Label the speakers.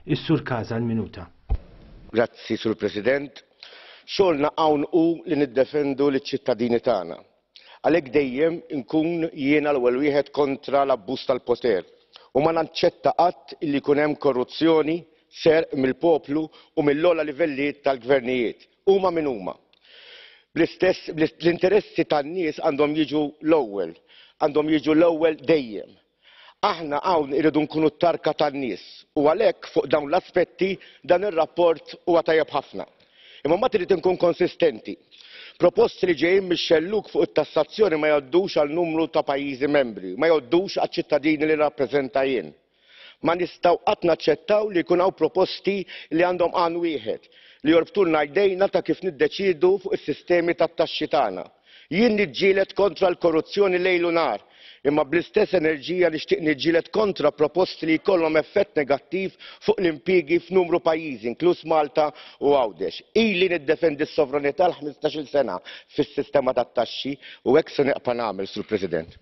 Speaker 1: Is-Sur Casa l-minuta.
Speaker 2: Grazzi, Sur President. Xogħolna hawn hu li niddefendu liċ-ċittadini tagħna. Għalhekk dejjem inkun jiena l-ewwel wieħed kontra l-abbuż tal-poter u ma naċċetta qatt li jkun hemm korruzzjoni serq mill-poplu u mill-ogħla livellijiet tal-gvernijiet. Huma min huma. L-interessi tan-nies għandhom jiġu l-ewwel dejjem. Aħna hawn iridu nkunu t-tarka tan-nies u għalhekk fuq dawn l-aspetti dan ir-rapport huwa tajjeb ħafna. Imma ma trid inkun konsistenti. Proposti li ġejjin mix-xelluk fuq it-tassazzjoni ma jgħoddux għal numru ta' pajjiżi membri, ma jgħoddux għaċ-ċittadini li nirrappreżenta jien. Ma nistgħu qatt naċċettaw li jkun hawn proposti li għandhom għan wieħed li jorbtulna jdejna ta' kif niddeċiedu fuq is-sistemi tat-taxxi tagħna. Jien niġġieled kontra l-korruzzjoni lejl u nar, imma bl-istess enerġija nixtieq niġġieled kontra proposti li jkollhom effett negattiv fuq l-impjiegi f'numru pajjiżi, inkluż Malta u Għawdex. Ili niddefendi s-sovranità l-15-il sena fis-sistema tat-taxxi u hekk se neqpa' nagħmel, Sur President.